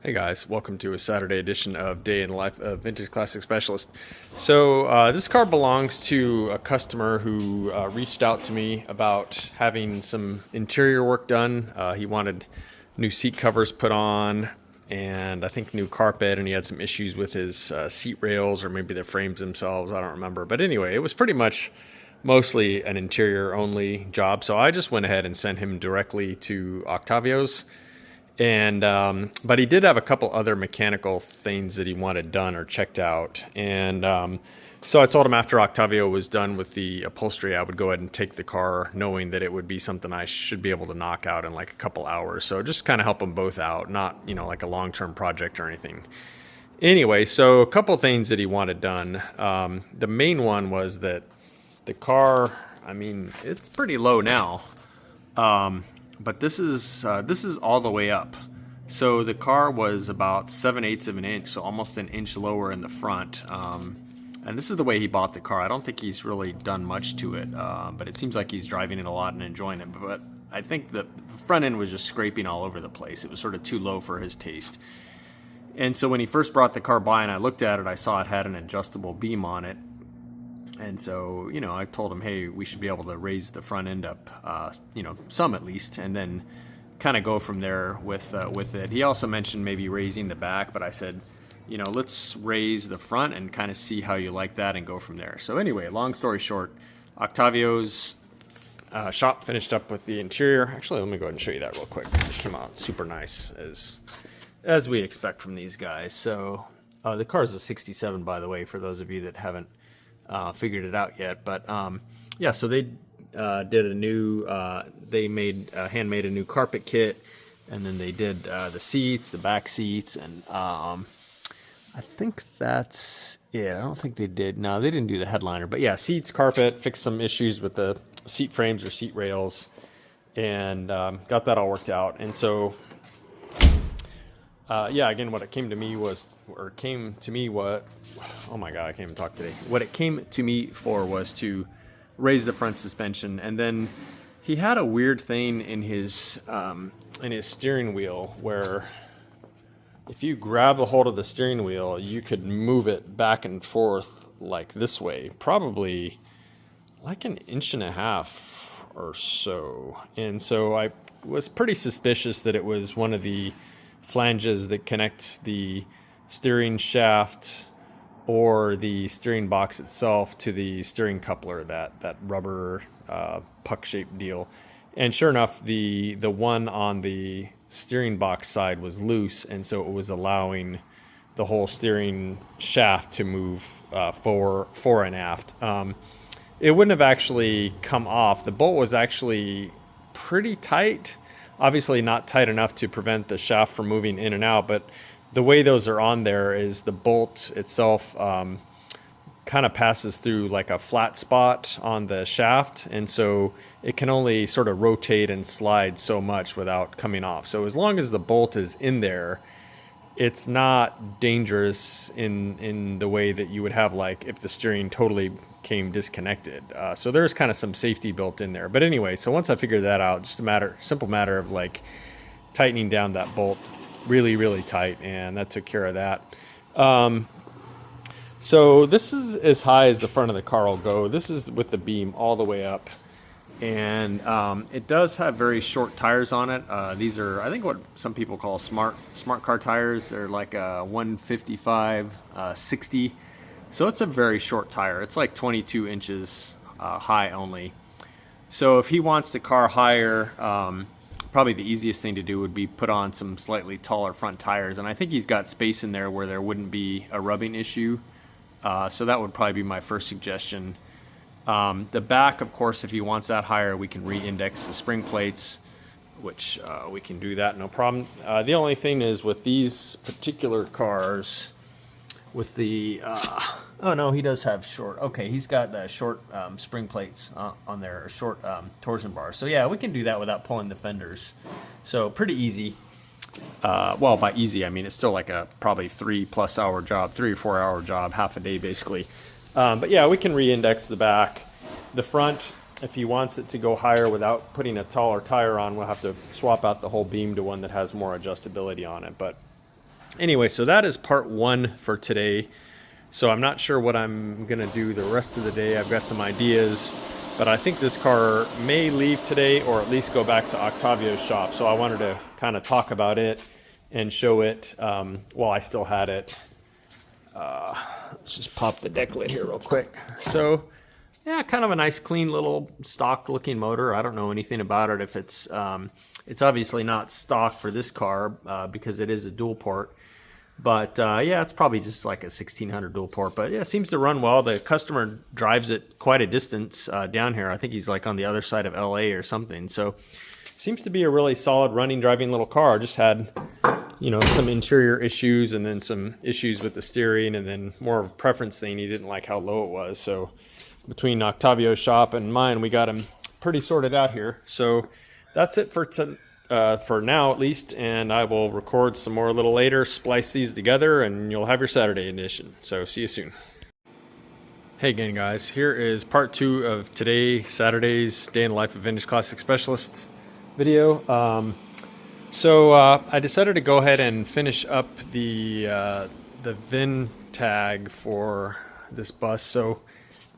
Hey guys, welcome to a Saturday edition of Day in the Life of Vintage Classic Specialist. So this car belongs to a customer who reached out to me about having some interior work done. He wanted new seat covers put on and I think new carpet, and he had some issues with his seat rails or maybe the frames themselves. I don't remember. But anyway, it was pretty much mostly an interior only job. So I just went ahead and sent him directly to Octavio's. And but he did have a couple other mechanical things that he wanted done or checked out. And so I told him after Octavio was done with the upholstery, I would go ahead and take the car, knowing that it would be something I should be able to knock out in like a couple hours. So just kind of help them both out, not, you know, like a long-term project or anything. Anyway, so a couple things that he wanted done. The main one was that the car, I mean, it's pretty low now. But this is all the way up. So the car was about 7/8 of an inch, so almost an inch lower in the front. And this is the way he bought the car. I don't think he's really done much to it, but it seems like he's driving it a lot and enjoying it. But I think the front end was just scraping all over the place. It was sort of too low for his taste. And so when he first brought the car by and I looked at it, I saw it had an adjustable beam on it. And so, you know, I told him, hey, we should be able to raise the front end up, you know, some at least, and then kind of go from there with it. He also mentioned maybe raising the back, but I said, you know, let's raise the front and kind of see how you like that and go from there. So anyway, long story short, Octavio's shop finished up with the interior. Actually, let me go ahead and show you that real quick because it came out super nice as we expect from these guys. So the car is a 67, by the way, for those of you that haven't figured it out yet. But yeah, so they did a new, they made handmade a new carpet kit, and then they did the seats, the back seats, and I think that's it. I don't think they did. No, they didn't do the headliner, but yeah, seats, carpet, fixed some issues with the seat frames or seat rails, and got that all worked out. And so yeah, again, what it came to me was, oh my God, I can't even talk today. What it came to me for was to raise the front suspension, and then he had a weird thing in his steering wheel where if you grab a hold of the steering wheel, you could move it back and forth like this way, probably like an inch and a half or so. And so I was pretty suspicious that it was one of the flanges that connects the steering shaft or the steering box itself to the steering coupler, that rubber puck-shaped deal. And sure enough, the one on the steering box side was loose, and so it was allowing the whole steering shaft to move fore and aft. It wouldn't have actually come off. The bolt was actually pretty tight. Obviously not tight enough to prevent the shaft from moving in and out, but the way those are on there is the bolt itself kind of passes through like a flat spot on the shaft, and so it can only sort of rotate and slide so much without coming off. So as long as the bolt is in there, it's not dangerous in the way that you would have like if the steering totally came disconnected. So there's kind of some safety built in there. But anyway, so once I figured that out, just simple matter of like tightening down that bolt really, really tight, and that took care of that. So this is as high as the front of the car will go. This is with the beam all the way up. And it does have very short tires on it. These are, I think, what some people call smart car tires. They're like a 155 60. So it's a very short tire. It's like 22 inches high only. So if he wants the car higher, probably the easiest thing to do would be put on some slightly taller front tires. And I think he's got space in there where there wouldn't be a rubbing issue. So that would probably be my first suggestion. The back, of course, if he wants that higher, we can re-index the spring plates, which we can do that, no problem. The only thing is with these particular cars, with the, oh no, he does have short, okay, he's got the short spring plates on there, or short torsion bars. So yeah, we can do that without pulling the fenders. So pretty easy. Well, by easy, I mean it's still like a probably 3+ hour job, 3 or 4 hour job, half a day basically. But yeah, we can re-index the back. The front, if he wants it to go higher without putting a taller tire on, we'll have to swap out the whole beam to one that has more adjustability on it. But Anyway, so that is part one for today. So I'm not sure what I'm gonna do the rest of the day. I've got some ideas, but I think this car may leave today or at least go back to Octavio's shop. So I wanted to kind of talk about it and show it while I still had it. Let's just pop the deck lid here real quick. So yeah, kind of a nice clean little stock looking motor. I don't know anything about it. If it's obviously not stock for this car because it is a dual port. But yeah, it's probably just like a 1600 dual port. But yeah, it seems to run well. The customer drives it quite a distance down here. I think he's like on the other side of LA or something. So seems to be a really solid running, driving little car. Just had, you know, some interior issues and then some issues with the steering and then more of a preference thing. He didn't like how low it was. So between Octavio's shop and mine, we got him pretty sorted out here. So that's it for now at least, and I will record some more a little later, splice these together, and you'll have your Saturday edition. So see you soon. Hey again, guys. Here is part two of today, Saturday's Day in the Life of Vintage Classic Specialist video. I decided to go ahead and finish up the VIN tag for this bus. So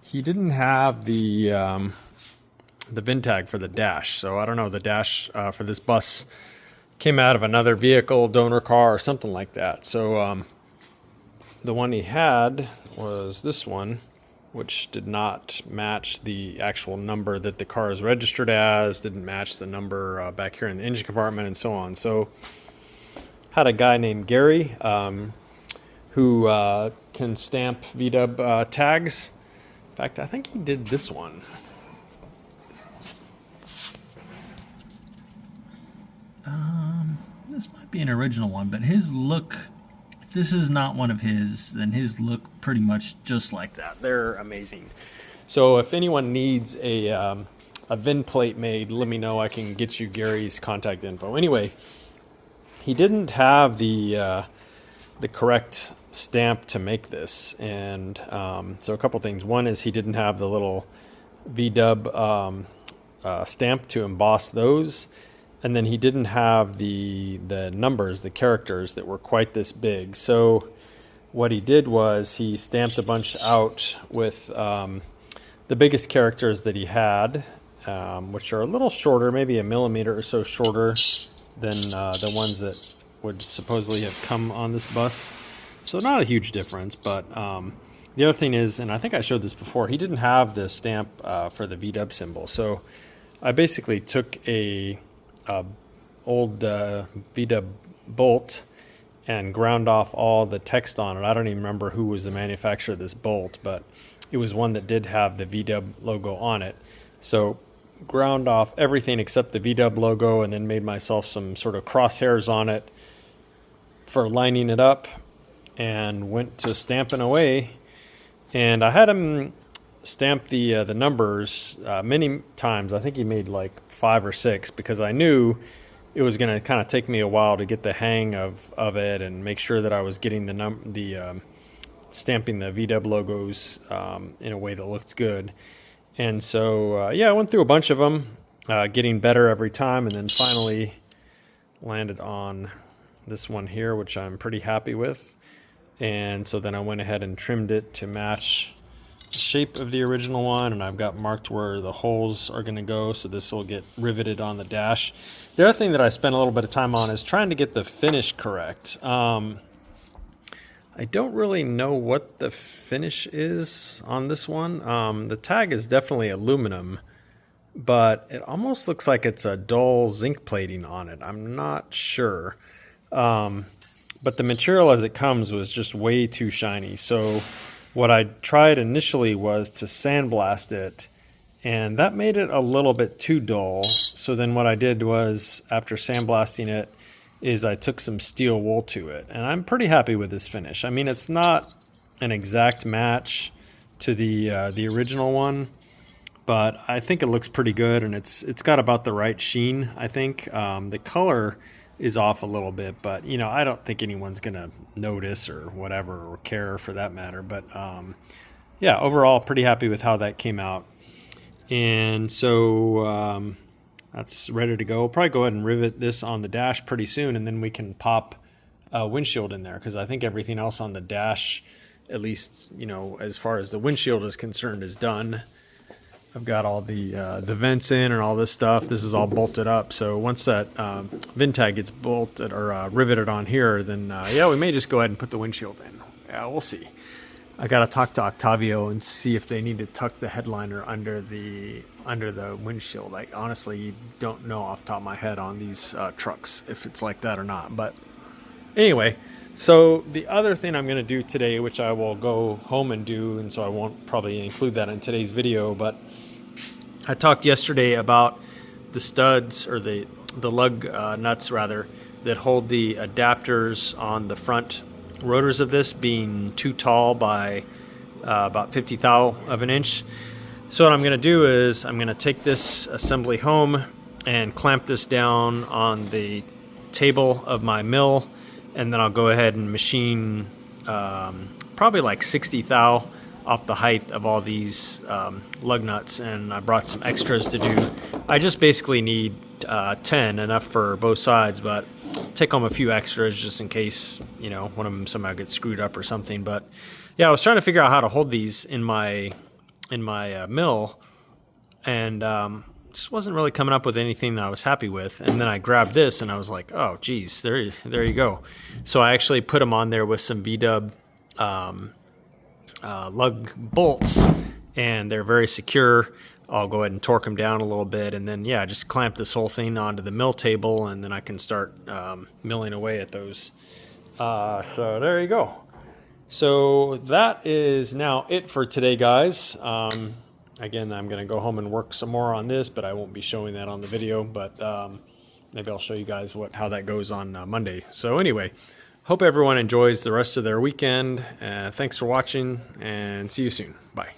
he didn't have the VIN tag for the dash. So I don't know, the dash for this bus came out of another vehicle, donor car, or something like that. So the one he had was this one, which did not match the actual number that the car is registered as, didn't match the number back here in the engine compartment, and so on. So had a guy named Gary who can stamp VW tags. In fact, I think he did this one. This might be an original one, but his look, if this is not one of his, then his look pretty much just like that. They're amazing. So if anyone needs a VIN plate made, let me know. I can get you Gary's contact info. Anyway, he didn't have the correct stamp to make this, and so a couple things. One is he didn't have the little VW stamp to emboss those. And then he didn't have the numbers, the characters that were quite this big. So what he did was he stamped a bunch out with the biggest characters that he had, which are a little shorter, maybe a millimeter or so shorter than the ones that would supposedly have come on this bus. So not a huge difference, but the other thing is, and I think I showed this before, he didn't have the stamp for the VW symbol. So I basically took a old VW bolt and ground off all the text on it. I don't even remember who was the manufacturer of this bolt, but it was one that did have the VW logo on it. So ground off everything except the VW logo and then made myself some sort of crosshairs on it for lining it up and went to stamping away. And I had him stamp the numbers many times. I think he made like 5 or 6 because I knew it was going to kind of take me a while to get the hang of it and make sure that I was getting the stamping the VW logos in a way that looked good. And so yeah, I went through a bunch of them, getting better every time, and then finally landed on this one here, which I'm pretty happy with. And so then I went ahead and trimmed it to match shape of the original one, and I've got marked where the holes are going to go, so this will get riveted on the dash. The other thing that I spent a little bit of time on is trying to get the finish correct. I don't really know what the finish is on this one. The tag is definitely aluminum, but it almost looks like it's a dull zinc plating on it. I'm not sure. But the material as it comes was just way too shiny. So what I tried initially was to sandblast it, and that made it a little bit too dull. So then what I did was, after sandblasting it, is I took some steel wool to it, and I'm pretty happy with this finish. I mean, it's not an exact match to the original one, but I think it looks pretty good, and it's got about the right sheen, I think. The color is off a little bit, but you know, I don't think anyone's gonna notice or whatever, or care for that matter. But yeah, overall pretty happy with how that came out. And so that's ready to go. We'll probably go ahead and rivet this on the dash pretty soon, and then we can pop windshield in there, because I think everything else on the dash, at least, you know, as far as the windshield is concerned, is done. I've got all the vents in and all this stuff. This is all bolted up. So once that VIN tag gets bolted or riveted on here, then yeah, we may just go ahead and put the windshield in. Yeah, we'll see. I gotta talk to Octavio and see if they need to tuck the headliner under the windshield. I honestly don't know off the top of my head on these trucks if it's like that or not. But anyway, so the other thing I'm going to do today, which I will go home and do, and so I won't probably include that in today's video, but I talked yesterday about the studs, or the lug nuts rather, that hold the adapters on the front rotors of this being too tall by about 50 thou of an inch. So what I'm going to do is I'm going to take this assembly home and clamp this down on the table of my mill, and then I'll go ahead and machine probably like 60 thou off the height of all these lug nuts. And I brought some extras to do. I just basically need 10, enough for both sides, but take home a few extras just in case, you know, one of them somehow gets screwed up or something. But yeah, I was trying to figure out how to hold these in my mill, and just wasn't really coming up with anything that I was happy with. And then I grabbed this and I was like, oh geez, there you go. So I actually put them on there with some B-dub lug bolts, and they're very secure. I'll go ahead and torque them down a little bit, and then yeah, just clamp this whole thing onto the mill table, and then I can start milling away at those. So there you go. So that is now it for today, guys. Again, I'm going to go home and work some more on this, but I won't be showing that on the video. But maybe I'll show you guys how that goes on Monday. So anyway, hope everyone enjoys the rest of their weekend. Thanks for watching, and see you soon. Bye.